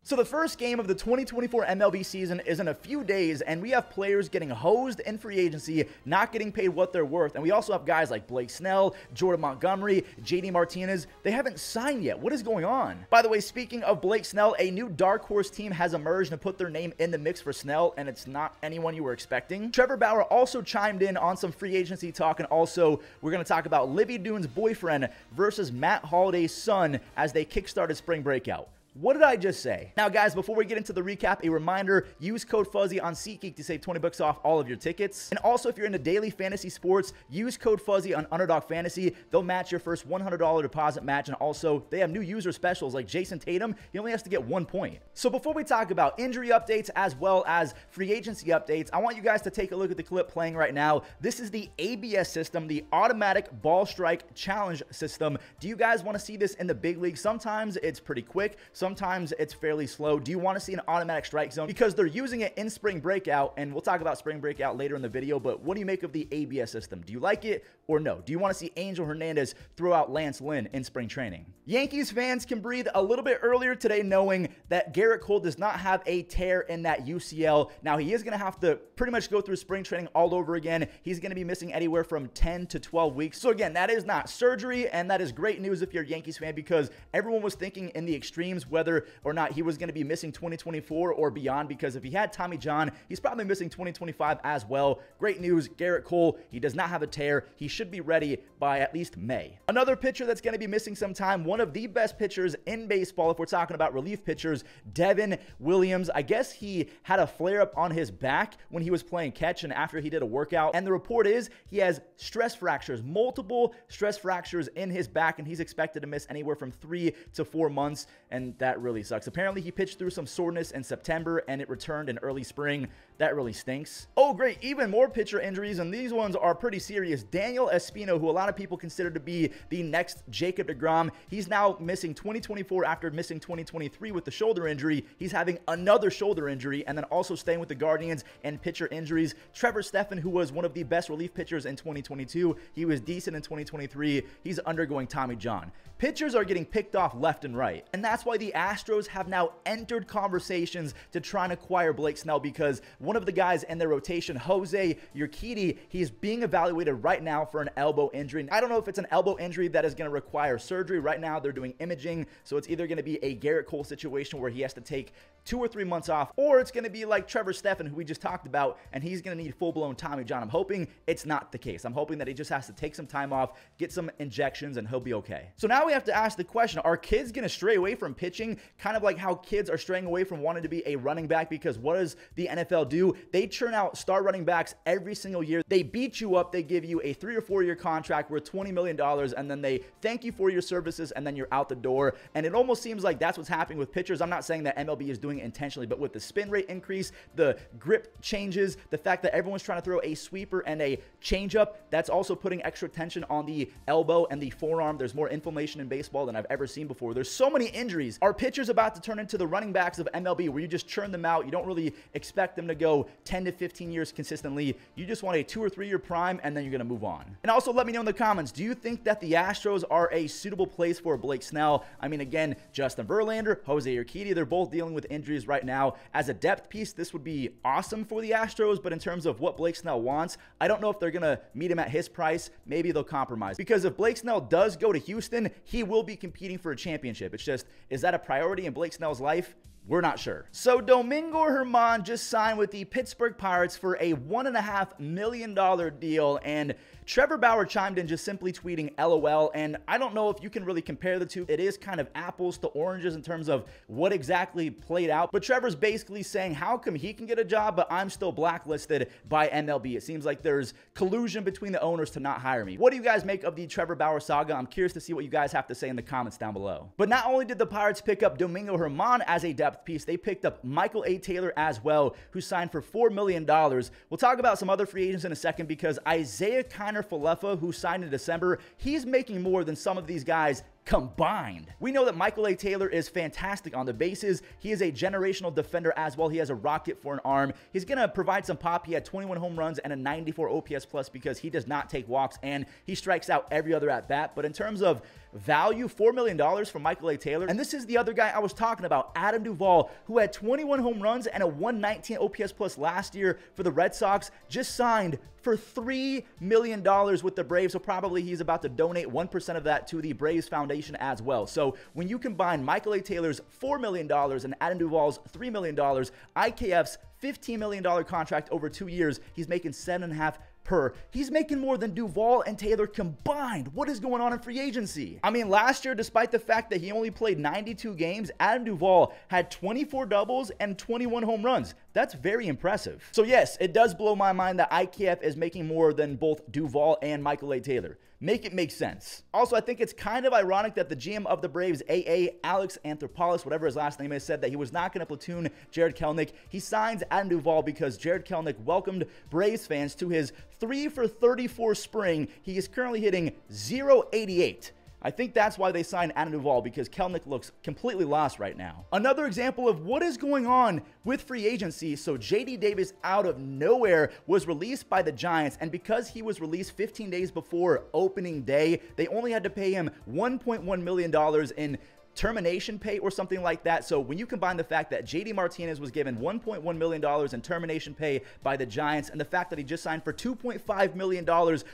So the first game of the 2024 MLB season is in a few days, and we have players getting hosed in free agency, not getting paid what they're worth. And we also have guys like Blake Snell, Jordan Montgomery, JD Martinez. They haven't signed yet. What is going on? By the way, speaking of Blake Snell, a new dark horse team has emerged and put their name in the mix for Snell, and it's not anyone you were expecting. Trevor Bauer also chimed in on some free agency talk, and also we're going to talk about Livy Dune's boyfriend versus Matt Holliday's son as they kickstarted spring breakout. What did I just say? Now, guys, before we get into the recap, a reminder, use code Fuzzy on SeatGeek to save 20 bucks off all of your tickets. And also, if you're into daily fantasy sports, use code Fuzzy on Underdog Fantasy. They'll match your first $100 deposit match. And also, they have new user specials like Jason Tatum. He only has to get 1 point. So before we talk about injury updates as well as free agency updates, I want you guys to take a look at the clip playing right now. This is the ABS system, the automatic ball strike challenge system. Do you guys want to see this in the big league? Sometimes it's pretty quick. Sometimes it's fairly slow. Do you want to see an automatic strike zone? Because they're using it in spring breakout, and we'll talk about spring breakout later in the video, but what do you make of the ABS system? Do you like it or no? Do you want to see Angel Hernandez throw out Lance Lynn in spring training? Yankees fans can breathe a little bit earlier today knowing that Garrett Cole does not have a tear in that UCL. Now, he is going to have to pretty much go through spring training all over again. He's going to be missing anywhere from 10 to 12 weeks. So again, that is not surgery, and that is great news if you're a Yankees fan, because everyone was thinking in the extremes whether or not he was going to be missing 2024 or beyond, because if he had Tommy John, he's probably missing 2025 as well. Great news, Garrett Cole, he does not have a tear. He should be ready by at least May. Another pitcher that's going to be missing some time, one of the best pitchers in baseball, if we're talking about relief pitchers, Devin Williams. I guess he had a flare-up on his back when he was playing catch and after he did a workout, and the report is he has stress fractures, multiple stress fractures in his back, and he's expected to miss anywhere from 3 to 4 months, and that really sucks. Apparently, he pitched through some soreness in September, and it returned in early spring. That really stinks. Oh, great. Even more pitcher injuries, and these ones are pretty serious. Daniel Espino, who a lot of people consider to be the next Jacob deGrom, he's now missing 2024 after missing 2023 with the shoulder injury. He's having another shoulder injury, and then also staying with the Guardians and pitcher injuries. Trevor Stephan, who was one of the best relief pitchers in 2022, he was decent in 2023. He's undergoing Tommy John. Pitchers are getting picked off left and right, and that's why the Astros have now entered conversations to try and acquire Blake Snell, because one of the guys in their rotation, Jose Urquidy, he's being evaluated right now for an elbow injury. I don't know if it's an elbow injury that is going to require surgery. Right now, they're doing imaging, so it's either going to be a Garrett Cole situation where he has to take 2 or 3 months off, or it's going to be like Trevor Stephan, who we just talked about, and he's going to need full-blown Tommy John. I'm hoping it's not the case. I'm hoping that he just has to take some time off, get some injections, and he'll be okay. So now we have to ask the question, are kids going to stray away from pitching, kind of like how kids are straying away from wanting to be a running back? Because what does the NFL do? They churn out star running backs every single year. They beat you up. They give you a 3 or 4 year contract worth $20 million, and then they thank you for your services, and then you're out the door. And it almost seems like that's what's happening with pitchers. I'm not saying that MLB is doing it intentionally, but with the spin rate increase, the grip changes, the fact that everyone's trying to throw a sweeper and a changeup, that's also putting extra tension on the elbow and the forearm. There's more inflammation in baseball than I've ever seen before. There's so many injuries. Are pitchers about to turn into the running backs of MLB, where you just churn them out? You don't really expect them to go 10 to 15 years consistently. You just want a 2 or 3 year prime, and then you're going to move on. And also let me know in the comments, do you think that the Astros are a suitable place for Blake Snell? I mean, again, Justin Verlander, Jose Urquidy, they're both dealing with injuries right now. As a depth piece, this would be awesome for the Astros, but in terms of what Blake Snell wants, I don't know if they're going to meet him at his price. Maybe they'll compromise, because if Blake Snell does go to Houston, he will be competing for a championship. It's just, is that a priority in Blake Snell's life? We're not sure. So Domingo Germán just signed with the Pittsburgh Pirates for a $1.5 million deal, and Trevor Bauer chimed in just simply tweeting LOL, and I don't know if you can really compare the two. It is kind of apples to oranges in terms of what exactly played out, but Trevor's basically saying, how come he can get a job, but I'm still blacklisted by MLB? It seems like there's collusion between the owners to not hire me. What do you guys make of the Trevor Bauer saga? I'm curious to see what you guys have to say in the comments down below. But not only did the Pirates pick up Domingo Germán as a depth piece, they picked up Michael A. Taylor as well, who signed for $4 million. We'll talk about some other free agents in a second, because Isaiah Kiner-Falefa, who signed in December, he's making more than some of these guys combined. We know that Michael A. Taylor is fantastic on the bases. He is a generational defender as well. He has a rocket for an arm. He's going to provide some pop. He had 21 home runs and a 94 OPS plus because he does not take walks and he strikes out every other at bat. But in terms of value, $4 million for Michael A. Taylor. And this is the other guy I was talking about, Adam Duvall, who had 21 home runs and a 119 OPS plus last year for the Red Sox, just signed for $3 million with the Braves. So probably he's about to donate 1% of that to the Braves Foundation as well. So when you combine Michael A. Taylor's $4 million and Adam Duvall's $3 million, IKF's $15 million contract over 2 years, he's making $7.5 per. He's making more than Duvall and Taylor combined. What is going on in free agency? I mean, last year, despite the fact that he only played 92 games, Adam Duvall had 24 doubles and 21 home runs. That's very impressive. So yes, it does blow my mind that IKF is making more than both Duvall and Michael A. Taylor. Make it make sense. Also, I think it's kind of ironic that the GM of the Braves, Alex Anthopoulos, whatever his last name is, said that he was not going to platoon Jared Kelenic. He signs Adam Duvall because Jared Kelenic welcomed Braves fans to his 3 for 34 spring. He is currently hitting .088. I think that's why they signed Adam Duvall, because Kelenic looks completely lost right now. Another example of what is going on with free agency. So JD Davis out of nowhere was released by the Giants, and because he was released 15 days before opening day, they only had to pay him $1.1 million in termination pay or something like that. So when you combine the fact that JD Martinez was given $1.1 million in termination pay by the Giants and the fact that he just signed for $2.5 million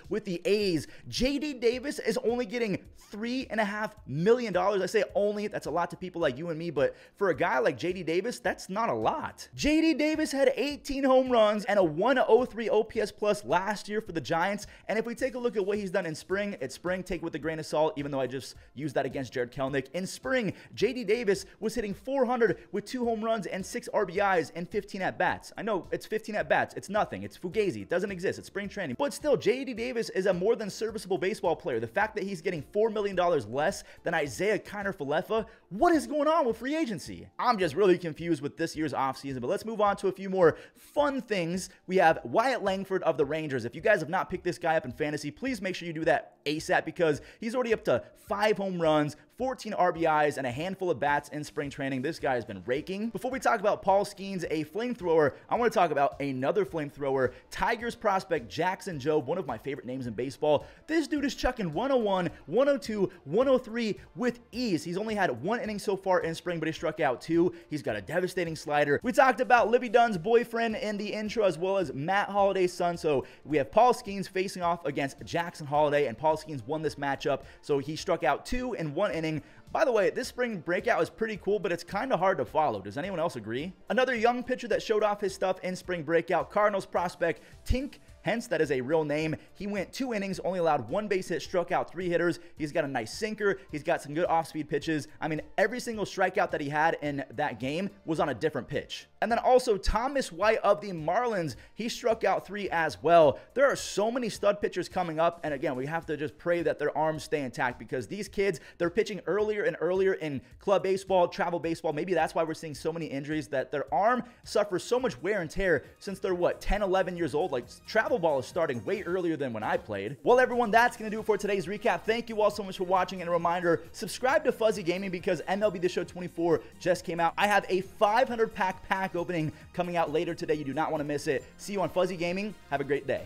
with the A's, JD Davis is only getting $3.5 million. I say only, that's a lot to people like you and me, but for a guy like JD Davis, that's not a lot. JD Davis had 18 home runs and a 103 OPS plus last year for the Giants. And if we take a look at what he's done in spring, take it with a grain of salt, even though I just used that against Jared Kelenic. In spring, JD Davis was hitting 400 with 2 home runs and 6 RBIs and 15 at-bats. I know it's 15 at-bats. It's nothing. It's Fugazi. It doesn't exist. It's spring training. But still, JD Davis is a more than serviceable baseball player. The fact that he's getting $4 million less than Isaiah Kiner-Falefa, what is going on with free agency? I'm just really confused with this year's offseason, but let's move on to a few more fun things. We have Wyatt Langford of the Rangers. If you guys have not picked this guy up in fantasy, please make sure you do that ASAP because he's already up to 5 home runs, 14 RBIs, and a handful of bats in spring training. This guy has been raking. Before we talk about Paul Skeens, a flamethrower, I want to talk about another flamethrower, Tigers prospect Jackson Jobe, one of my favorite names in baseball. This dude is chucking 101, 102, 103 with ease. He's only had 1 inning so far in spring, but he struck out 2. He's got a devastating slider. We talked about Libby Dunn's boyfriend in the intro, as well as Matt Holliday's son. So we have Paul Skeens facing off against Jackson Holliday, and Paul Skeens won this matchup. So he struck out 2 in 1 inning. By the way, this spring breakout is pretty cool, but it's kind of hard to follow. Does anyone else agree? Another young pitcher that showed off his stuff in spring breakout, Cardinals prospect Tink Hence, that is a real name. He went 2 innings, only allowed 1 base hit, struck out 3 hitters. He's got a nice sinker. He's got some good off-speed pitches. I mean, every single strikeout that he had in that game was on a different pitch. And then also Thomas White of the Marlins, he struck out 3 as well. There are so many stud pitchers coming up, and again, we have to just pray that their arms stay intact because these kids, they're pitching earlier and earlier in club baseball, travel baseball. Maybe that's why we're seeing so many injuries, that their arm suffers so much wear and tear since they're, what, 10, 11 years old? Like, travel ball is starting way earlier than when I played. Well, everyone, that's going to do it for today's recap. Thank you all so much for watching, and a reminder, subscribe to Fuzzy Gaming because MLB The Show 24 just came out. I have a 500 pack opening coming out later today. You do not want to miss it. See you on Fuzzy Gaming. Have a great day.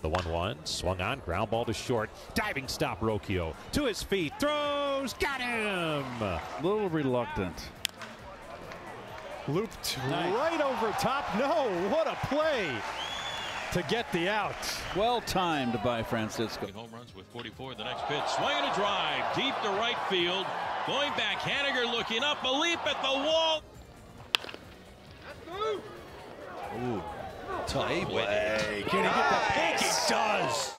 The 1-1, swung on, ground ball to short, diving stop, Rocchio, to his feet, throws, got him! A little reluctant. Looped right over top. No, what a play to get the out. Well timed by Francisco. Home runs with 44. The next pitch, swing and a drive, deep to right field. Going back, Haniger looking up, a leap at the wall. Ooh. Tight way. Can he get the pick? He does.